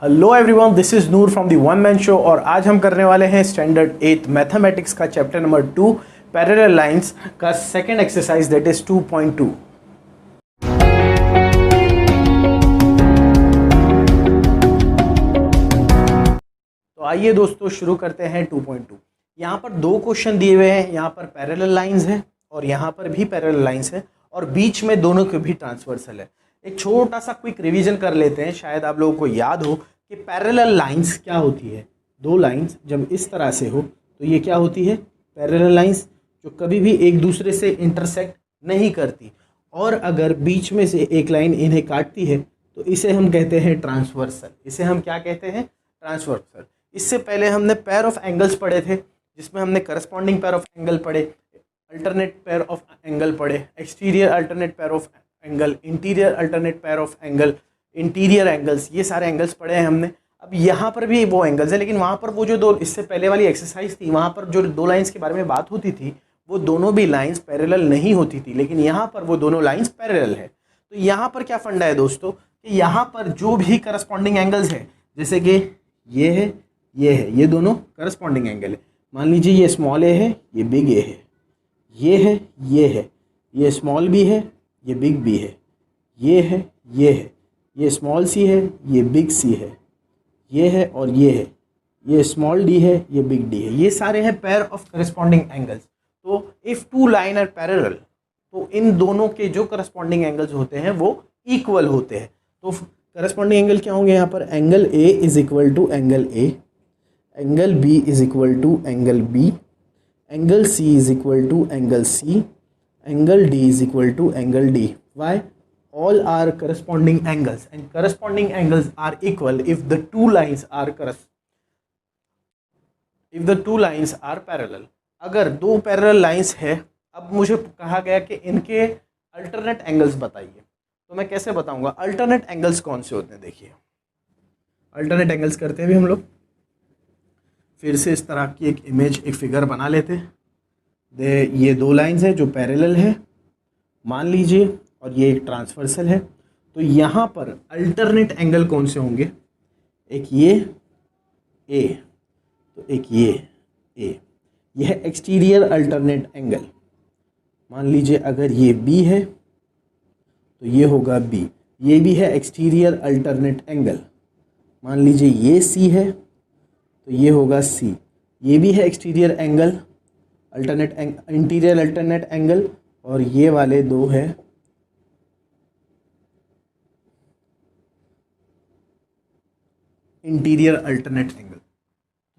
Hello everyone, this is Noor from the one man show और आज हम करने वाले हैं स्टैंडर्ड 8 मैथमेटिक्स का चैप्टर नंबर 2 पैरेलल लाइंस का सेकंड एक्सरसाइज दैट इज़ 2.2। तो आइए दोस्तों शुरू करते हैं 2.2। यहाँ पर दो क्वेश्चन दिए हुए हैं, यहाँ पर पैरेलल लाइंस है और यहाँ पर भी पैरेलल लाइंस है और बीच में दोनों के भी ट्रांसवर्सल है। एक छोटा सा क्विक रिवीजन कर लेते हैं, शायद आप लोगों को याद हो कि पैरेलल लाइंस क्या होती है। दो लाइंस जब इस तरह से हो तो ये क्या होती है, पैरेलल लाइंस, जो कभी भी एक दूसरे से इंटरसेक्ट नहीं करती। और अगर बीच में से एक लाइन इन्हें काटती है तो इसे हम कहते हैं ट्रांसवर्सल। इसे हम क्या कहते हैं, ट्रांसवर्सल। इससे पहले हमने पेयर ऑफ एंगल्स पढ़े थे, जिसमें हमने करस्पॉन्डिंग पेयर ऑफ एंगल पढ़े, अल्टरनेट पेयर ऑफ एंगल पढ़े, exterior alternate pair of angle, interior alternate pair of angle, interior angles, ये सारे एंगल्स पढ़े हैं हमने। अब यहाँ पर भी वो एंगल्स है, लेकिन वहाँ पर वो जो दो इससे पहले वाली एक्सरसाइज थी, वहाँ पर जो दो लाइंस के बारे में बात होती थी वो दोनों भी लाइंस पैरेलल नहीं होती थी, लेकिन यहाँ पर वो दोनों लाइंस पैरेलल है। तो यहाँ पर क्या फंडा है दोस्तों कि यहाँ पर जो भी करस्पॉन्डिंग एंगल्स है, जैसे कि ये है, ये है, ये दोनों करस्पॉन्डिंग एंगल है। मान लीजिए ये स्मॉल ए है, ये बिग ए है, ये है, ये है, ये स्मॉल बी है, ये बिग बी है, ये है, ये है, ये स्मॉल सी है, ये बिग सी है, ये है और ये है, ये स्मॉल डी है, ये बिग डी है। ये सारे हैं पेयर ऑफ करस्पॉन्डिंग एंगल्स। तो if two line are parallel तो इन दोनों के जो करस्पॉन्डिंग एंगल्स होते हैं वो इक्वल होते हैं। तो करस्पॉन्डिंग एंगल क्या होंगे यहाँ पर, angle A is equal to angle A, angle B is equal to angle B, angle C is equal to angle C, angle D is equal to angle D. Why? All are corresponding angles and corresponding angles are equal if the two lines are parallel। अगर दो parallel lines है, अब मुझे कहा गया कि इनके alternate angles बताइए, तो मैं कैसे बताऊंगा अल्टरनेट एंगल्स कौन से होते हैं। देखिए अल्टरनेट एंगल्स करते हैं भी हम लोग, फिर से इस तरह की एक इमेज, एक फिगर बना लेते हैं। ये दो लाइंस है जो पैरेलल है मान लीजिए, और ये एक ट्रांसवर्सल है। तो यहाँ पर अल्टरनेट एंगल कौन से होंगे, एक ये ए, तो एक ये ए, यह है एक्सटीरियर अल्टरनेट एंगल। मान लीजिए अगर ये बी है तो ये होगा बी, ये भी है एक्सटीरियर अल्टरनेट एंगल। मान लीजिए ये सी है तो ये होगा सी, ये भी है exterior angle, interior alternate angle. और ये वाले दो है interior alternate angle.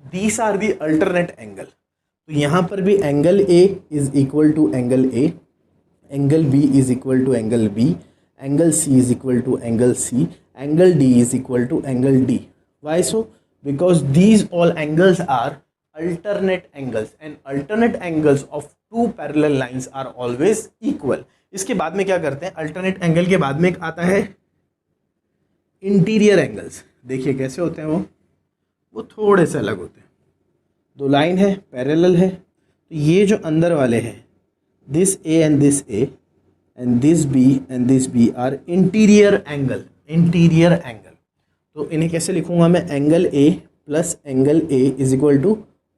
These are the alternate angle. तो यहाँ पर भी angle A is equal to angle A, angle B is equal to angle B, angle C is equal to angle C, angle D is equal to angle D. Why so? Because these all angles are alternate angles and alternate angles of two parallel lines are always equal. इसके बाद में क्या करते हैं, alternate angle के बाद में एक आता है इंटीरियर एंगल्स। देखिए कैसे होते हैं वो थोड़े से अलग होते हैं। दो लाइन है पैरेलल है, तो ये जो अंदर वाले हैं, this A and this A and this B and this B are interior angle, interior angle. तो इन्हें कैसे लिखूंगा मैं, angle A plus angle A is equal to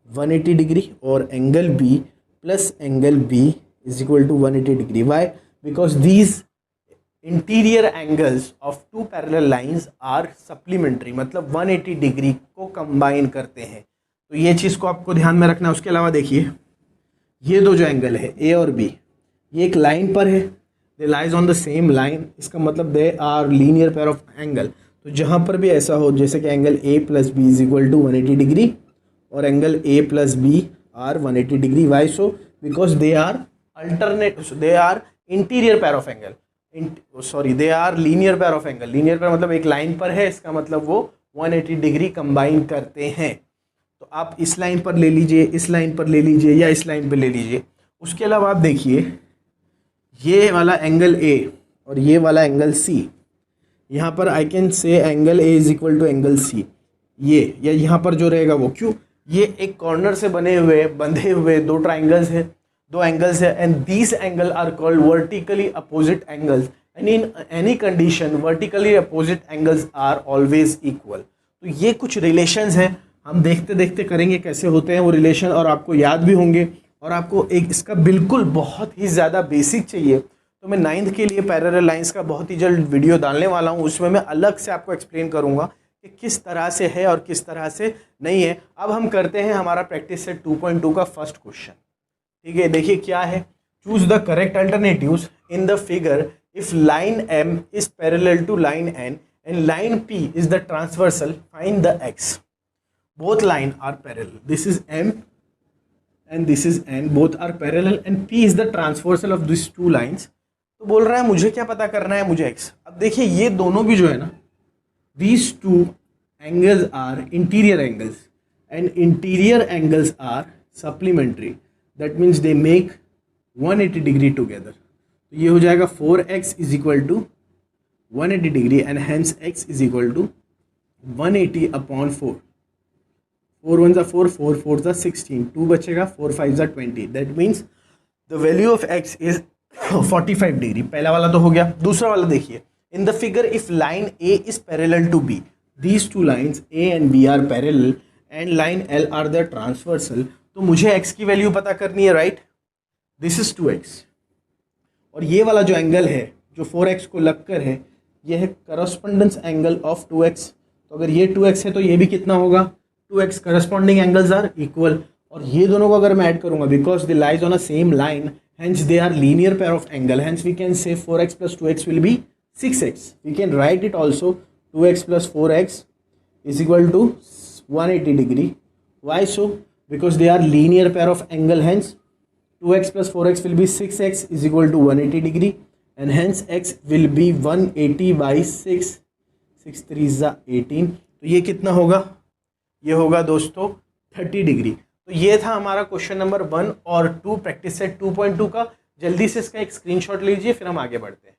180 degree और angle B plus angle B is equal to 180 degree. Why? Because these interior angles of two parallel lines are supplementary, मतलब 180 degree को combine करते हैं। तो ये चीज़ को आपको ध्यान में रखना है। उसके अलावा देखिए ये दो जो एंगल है ए और बी, ये एक लाइन पर है, they lies on the same line, इसका मतलब they are linear pair of angle. तो जहाँ पर भी ऐसा हो, जैसे कि angle A plus B is equal to 180 degree और angle A plus B are 180 degree. Why so? Because they are alternate, they are interior pair of angle, they are linear pair of angle. Linear pair मतलब एक line पर है, इसका मतलब वो 180 degree combine करते हैं। तो आप इस लाइन पर ले लीजिए, इस लाइन पर ले लीजिए या इस लाइन पर ले लीजिए। उसके अलावा आप देखिए ये वाला एंगल ए और ये वाला एंगल सी, यहाँ पर I can say angle A is equal to angle C, ये या यहाँ पर जो रहेगा वो, क्यों, ये एक कॉर्नर से बंधे हुए दो ट्राइंगल्स हैं, दो एंगल्स है, and these angle are called vertically opposite angles, and in any condition vertically opposite angles are always equal. तो ये कुछ रिलेशंस हैं, हम देखते देखते करेंगे कैसे होते हैं वो रिलेशन, और आपको याद भी होंगे। और आपको एक इसका बिल्कुल बहुत ही ज़्यादा बेसिक चाहिए तो मैं 9th के लिए पैरेलल लाइंस का बहुत ही जल्द वीडियो डालने वाला हूँ, उसमें मैं अलग से आपको एक्सप्लेन करूँगा कि किस तरह से है और किस तरह से नहीं है। अब हम करते हैं हमारा प्रैक्टिस सेट 2.2 का फर्स्ट क्वेश्चन। ठीक है, देखिए क्या है। Choose the correct alternatives in the figure if line M is parallel to line N and line P is the transversal, find the X. Both line are parallel. This is M and this is N. Both are parallel and P is the transversal of these two lines. तो बोल रहा है मुझे क्या पता करना है, मुझे X। अब देखिए ये दोनों भी जो है ना, these two angles are interior angles and interior angles are supplementary. That means they make 180 degree together. तो ये हो जाएगा 4x is equal to 180 degree and hence x is equal to 180 upon 4. 4 1s are 4, 4 4s are 16, 2 बचेगा, 4 5s are 20. That means the value of x is 45 degree. पहला वाला तो हो गया। दूसरा वाला देखिए, in the figure if line A is parallel to B, these two lines A and B are parallel and line L are the transversal. तो मुझे x की वैल्यू पता करनी है, राइट। दिस इज 2x और ये वाला जो एंगल है जो 4x को लगकर है ये है करस्पॉन्डेंस एंगल ऑफ 2x। तो अगर ये 2x है तो ये भी कितना होगा 2x। Corresponding angles are equal और ये दोनों को अगर मैं ऐड करूंगा because they lies on a same line hence they are linear pair of angle, hence we can say 4x plus 2x will be 6x. We can write it also 2x plus 4x is equal to 180 degree. Why so? Because they are linear pair of angle, hence 2x plus 4x will be 6x is equal to 180 degree and hence x will be 180 by 6, 6 3 is 18। तो ये कितना होगा, ये होगा दोस्तों 30 degree. तो ये था हमारा क्वेश्चन नंबर 1 और 2 प्रैक्टिस सेट 2.2 का। जल्दी से इसका एक स्क्रीनशॉट लीजिए फिर हम आगे बढ़ते हैं।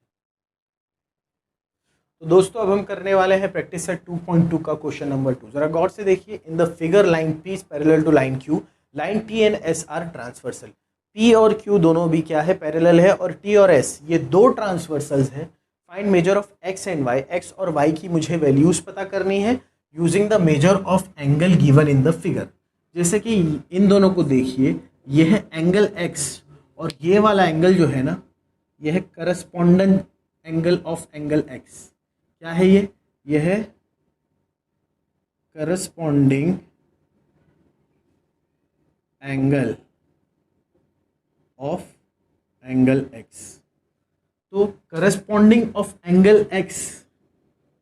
तो दोस्तों अब हम करने वाले हैं प्रैक्टिस सेट 2.2 का क्वेश्चन नंबर 2। जरा गौर से देखिए, in the figure line P is parallel to line Q, line T and S are transversal. P और Q दोनों भी क्या है, पैरेलल है, और T और S ये दो ट्रांसवर्सल्स है। Find measure of x and y, x और y की मुझे वैल्यूज पता करनी है using the measure of angle given in the figure. जैसे कि इन दोनों को देखिए, ये है एंगल x और ये वाला एंगल जो है ना ये है correspondent angle of angle x। क्या है ये है corresponding angle of angle x। तो करस्पॉन्डिंग ऑफ एंगल x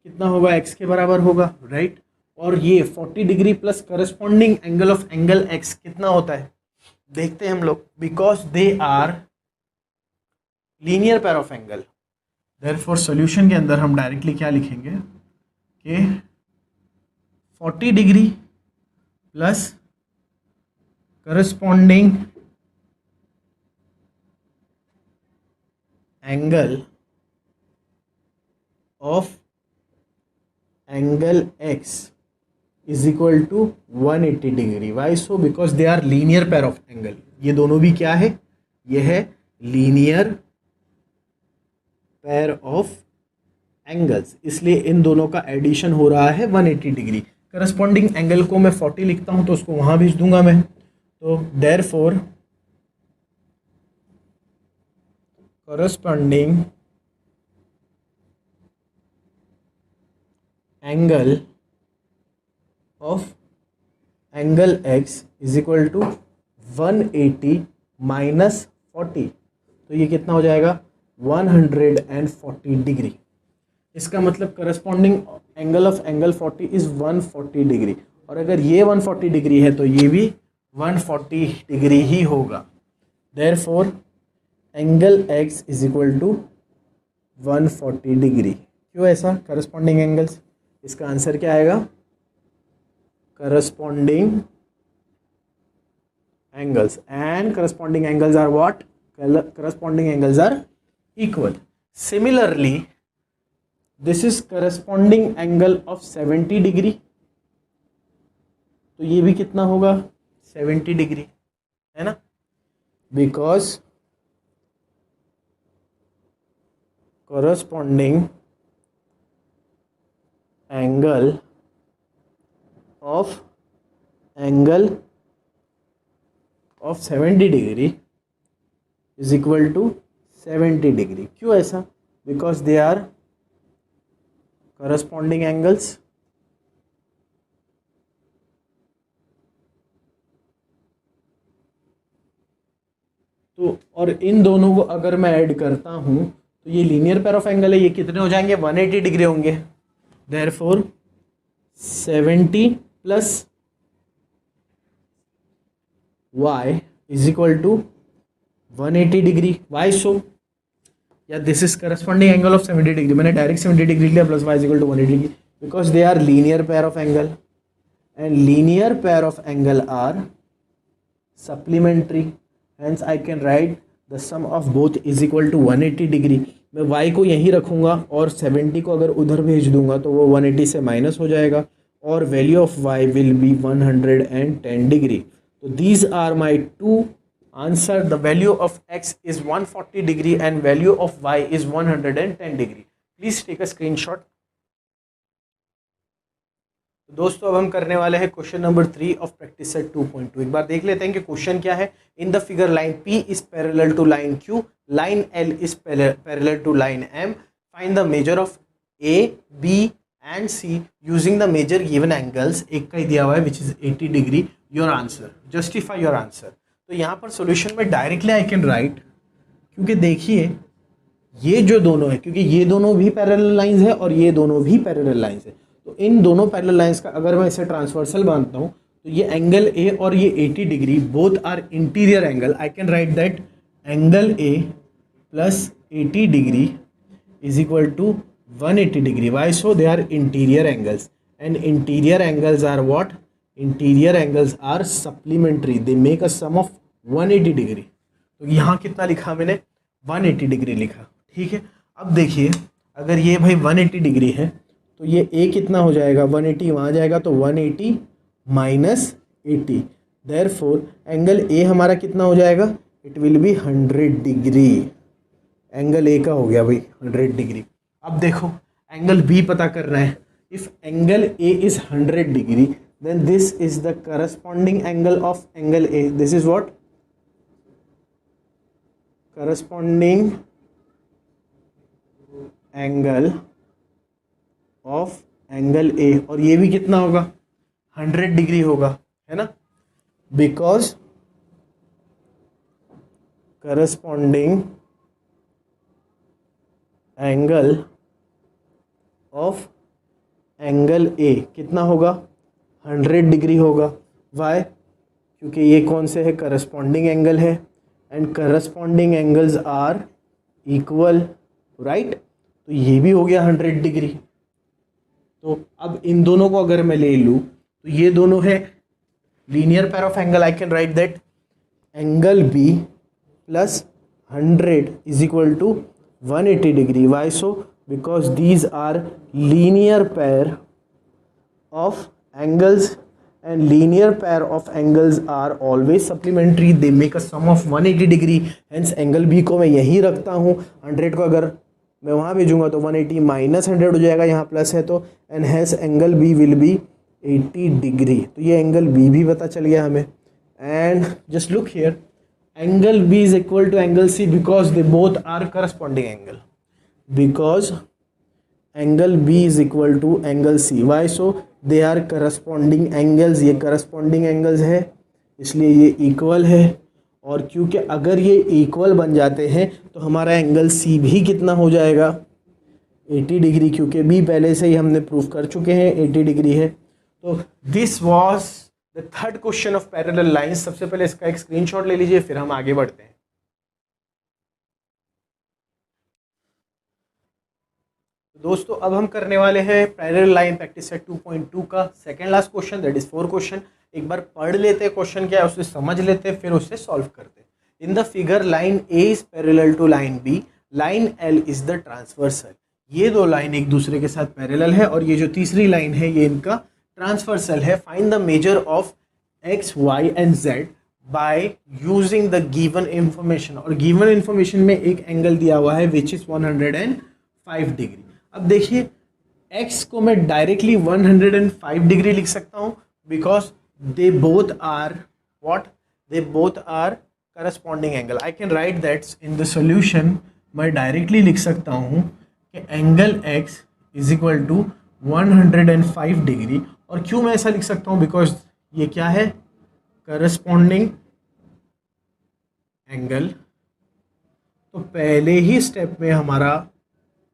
कितना होगा, x के बराबर होगा, राइट। और ये 40 degree plus corresponding angle of angle x कितना होता है देखते हैं हम लोग, because they are linear pair of angle. Therefore solution के अंदर हम डायरेक्टली क्या लिखेंगे कि 40 degree plus corresponding angle of angle x is equal to 180 degree. Why so, because they are linear pair of angle. ये दोनों भी क्या है, ये है लीनियर पेयर ऑफ एंगल्स, इसलिए इन दोनों का एडिशन हो रहा है 180 डिग्री। करस्पॉन्डिंग एंगल को मैं 40 लिखता हूं तो उसको वहां भेज दूंगा मैं। तो therefore corresponding angle of angle x is equal to 180 minus 40। तो ये कितना हो जाएगा 140 डिग्री। इसका मतलब corresponding angle of angle 40 is 140 degree, और अगर ये 140 डिग्री है तो ये भी 140 डिग्री ही होगा। Therefore angle x is equal to 140 degree. क्यों ऐसा, करस्पॉन्डिंग एंगल्स, इसका आंसर क्या आएगा, corresponding angles, and corresponding angles are what, corresponding angles are equal. Similarly this is corresponding angle of 70 degree, तो ये भी कितना होगा 70 डिग्री, है ना, because corresponding angle of angle of 70 degree is equal to 70 degree. क्यों ऐसा? Because they are corresponding angles. तो और इन दोनों को अगर मैं ऐड करता हूं तो ये लीनियर पेयर ऑफ एंगल है, ये कितने हो जाएंगे? 180 डिग्री होंगे। Therefore 70 plus y is equal to 180 degree. Why so? या this is corresponding angle of 70 degree, मैंने डायरेक्ट 70 डिग्री लिया, plus y is equal to 180 degree, because they are linear pair of angle and linear pair of angle are supplementary. Hence I can write the sum of both is equal to 180 degree. मैं y को यहीं रखूंगा और 70 को अगर उधर भेज दूंगा तो वो 180 से माइनस हो जाएगा और value of y will be 110 degree. तो these are my two answer. The value of x is 140 degree and value of y is 110 degree. Please take a screenshot. दोस्तों अब हम करने वाले हैं question number 3 of practice set 2.2। एक बार देख लेते हैं कि क्वेश्चन क्या है। In the figure line P is parallel to line Q, line L is parallel to line M, find the measure of A, B and C using the measure given angles. एक का ही दिया हुआ है which is 80 degree. Your answer, justify your answer. तो यहाँ पर solution में डायरेक्टली आई कैन राइट, क्योंकि देखिए ये जो दोनों है, क्योंकि ये दोनों भी पैरेलल लाइंस है और ये दोनों भी पैरेलल लाइंस है, तो इन दोनों पैरेलल लाइंस का अगर मैं इसे ट्रांसवर्सल मानता हूँ तो ये एंगल ए और ये 80 degree both are interior angle. I can write that angle A plus 80 degree is equal to 180 degree. Why so? They are interior angles and interior angles are what? Interior angles are supplementary, they make a sum of 180 degree. तो यहाँ कितना लिखा मैंने? 180 degree लिखा। ठीक है, अब देखिए अगर ये भाई 180 डिग्री है तो ये a कितना हो जाएगा? 180 वहाँ जाएगा तो 180 माइनस 80। देयरफॉर एंगल a हमारा कितना हो जाएगा? It will B 100 degree. Angle a का हो गया भाई 100 डिग्री। अब देखो एंगल b पता करना है। If angle a is 100 degree then this is the corresponding angle of angle A. This is what? Corresponding angle of angle A, और ये भी कितना होगा? 100 डिग्री होगा, है ना? Because corresponding angle of angle A कितना होगा? 100 डिग्री होगा। वाई? क्योंकि ये कौन से है? करस्पॉन्डिंग एंगल है and corresponding angles are equal, right? तो ये भी हो गया 100 डिग्री। तो अब इन दोनों को अगर मैं ले लूँ तो ये दोनों है linear pair of angle. I can write that angle B plus 100 is equal to 180 degree. Why so? Because these are linear pair of angles and linear pair of angles are always supplementary, they make a sum of 180 degree। hence angle B को मैं यहीं रखता हूँ। 100 को अगर मैं वहाँ भेजूंगा तो 180 माइनस 100 हो जाएगा, यहाँ प्लस है तो, and hence angle B will be 80 degree. तो ये एंगल B भी पता चल गया हमें। And just look here, angle B is equal to angle C because they both are corresponding angle, because angle B is equal to angle C। Why so? They are corresponding angles. ये corresponding angles है इसलिए ये equal है, और क्योंकि अगर ये equal बन जाते हैं तो हमारा एंगल C भी कितना हो जाएगा? 80 डिग्री, क्योंकि B पहले से ही हमने प्रूफ कर चुके हैं 80 डिग्री है। तो this was the third question of parallel lines. सबसे पहले इसका एक स्क्रीनशॉट ले लीजिए, फिर हम आगे बढ़ते हैं। दोस्तों अब हम करने वाले हैं पैरेलल लाइन प्रैक्टिस सेट 2.2 का second last question, that is 4 question. एक बार पढ़ लेते हैं क्वेश्चन क्या है, उसे समझ लेते हैं, फिर उसे सॉल्व करते हैं। In the figure line A is parallel to line B, line L is the transversal. ये दो लाइन एक दूसरे के साथ पैरेलल है और ये जो तीसरी लाइन है ये इनका ट्रांसवर्सल है। Find the measure of x y and z by using the given information. और गिवन इंफॉर्मेशन में एक एंगल दिया हुआ है विच इज 105 डिग्री। अब देखिए x को मैं डायरेक्टली 105 डिग्री लिख सकता हूँ, because they both are what, they both are corresponding angle. I can write that in the solution. मैं डायरेक्टली लिख सकता हूँ कि angle x is equal to 105 degree. और क्यों मैं ऐसा लिख सकता हूँ, बिकॉज ये क्या है, करस्पॉन्डिंग एंगल. तो पहले ही स्टेप में हमारा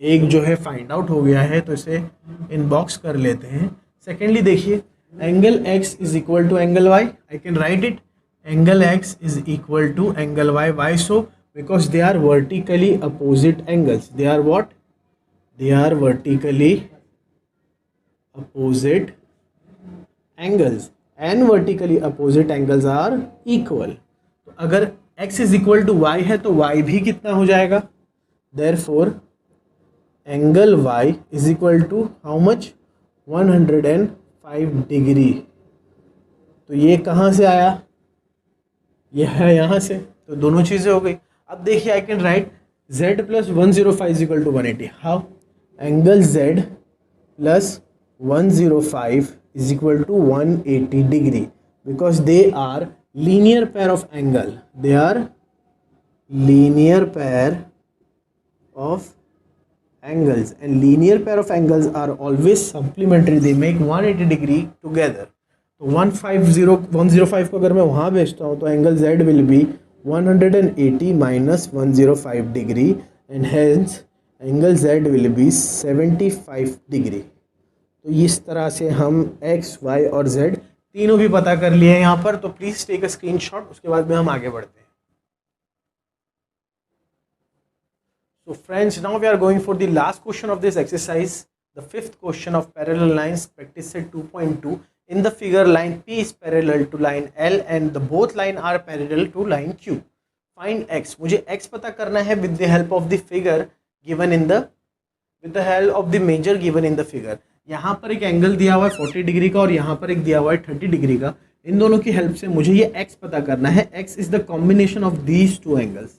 एक जो है फाइंड आउट हो गया है, तो इसे इनबॉक्स कर लेते हैं. सेकेंडली देखिए, angle x is equal to angle y. I can write it, angle x is equal to angle y. Why so? Because they are vertically opposite angles. They are what, they are vertically opposite angles and vertically opposite angles are equal. तो अगर x is equal to y है तो y भी कितना हो जाएगा, therefore angle y is equal to how much, 105 degree. तो ये कहाँ से आया, ये है यहाँ से. तो दोनों चीज़ें हो गई. अब देखिए, I can write z plus 105 is equal to 180. How, angle z plus 105 is equal to 180 degree, because they are linear pair of angle. They are linear pair of angles and linear pair of angles are always supplementary. They make 180 degree together. तो 105 को अगर मैं वहाँ भेजता हूँ तो angle z will be 180 minus 105 degree and hence angle z will be 75 degree. तो इस तरह से हम x, y और z तीनों भी पता कर लिए हैं यहाँ पर. तो प्लीज़ टेक अ स्क्रीनशॉट, उसके बाद में हम आगे बढ़ते हैं. So friends, now we are going for the last question of this exercise, the fifth question of parallel lines, practice set 2.2. In the figure, line P is parallel to line L and the both line are parallel to line Q. Find x. मुझे x पता करना है with the help of the figure given in the, with the help of the measure given in the figure. यहाँ पर एक angle दिया हुआ है 40 डिग्री का और यहाँ पर एक दिया हुआ है 30 डिग्री का. इन दोनों की हेल्प से मुझे ये x पता करना है. x is the combination of these two angles.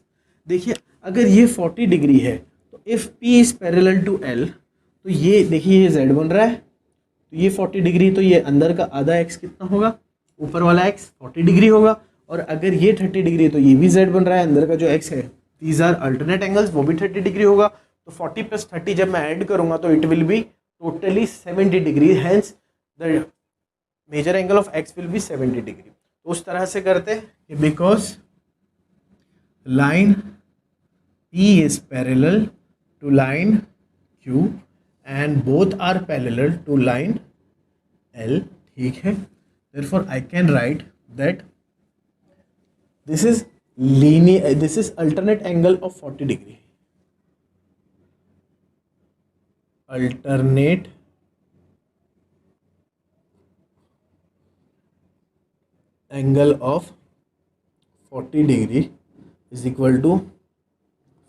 देखिए, अगर ये 40 डिग्री है तो if P is parallel to L, तो ये देखिए ये Z बन रहा है. तो ये 40 डिग्री, तो ये अंदर का आधा x कितना होगा, ऊपर वाला x 40 डिग्री होगा. और अगर ये 30 डिग्री तो ये भी Z बन रहा है, अंदर का जो x है, दीज आर अल्टरनेट एंगल्स, वो भी 30 डिग्री होगा. तो 40 प्लस 30 जब मैं ऐड करूँगा तो it will be totally 70 degree. Hence the measure angle of x will be 70 degree. तो उस तरह से करते हैं कि because line P is parallel to line Q and both are parallel to line L. ठीक है, therefore I can write that this is linear, this is alternate angle of 40 degree. Alternate angle of 40 degree is equal to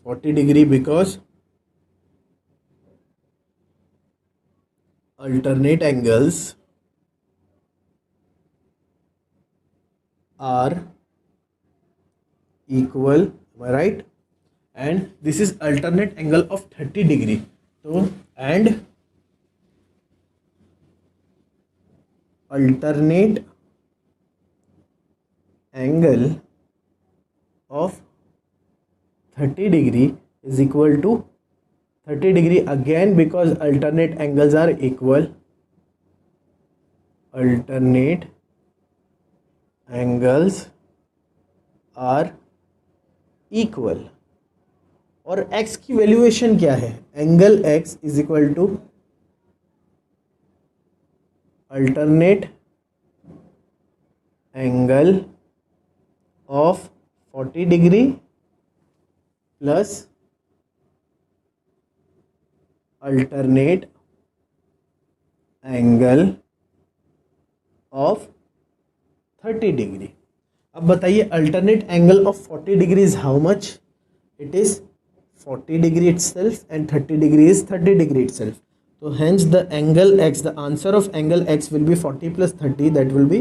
40 degree because alternate angles are equal, am I right? And this is alternate angle of 30 degree. So and alternate angle of 30 degree is equal to 30 degree again because alternate angles are equal. Alternate angles are equal. और x की valuation क्या है, angle x is equal to alternate angle of 40 degree plus alternate angle of 30 degree. अब बताइए, alternate angle of 40 degree is how much? It is 40 degree itself and 30 degree is 30 degree itself. So hence the angle x, the answer of angle x will be 40 plus 30, that will be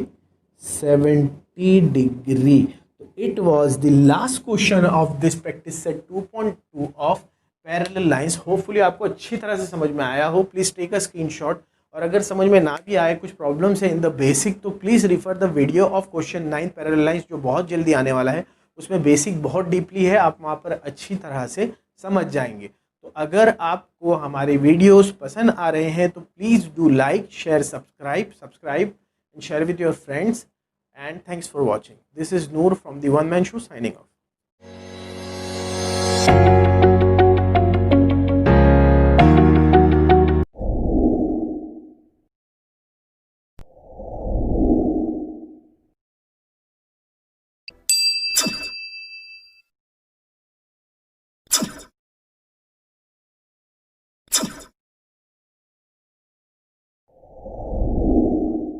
70 degree. So it was the last question of this practice set 2.2 of parallel lines. Hopefully आपको अच्छी तरह से समझ में आया हो. Please take a screenshot और अगर समझ में ना भी आए, कुछ प्रॉब्लम्स है इन द बेसिक, तो please refer the video of question 9 parallel lines जो बहुत जल्दी आने वाला है। उसमें बेसिक बहुत डीपली है, आप वहाँ पर अच्छी तरह से समझ जाएंगे। तो अगर आपको हमारे वीडियोस पसंद आ रहे हैं तो please do like, share, subscribe and share with your friends, and thanks for watching. This is Noor from the one man show signing off.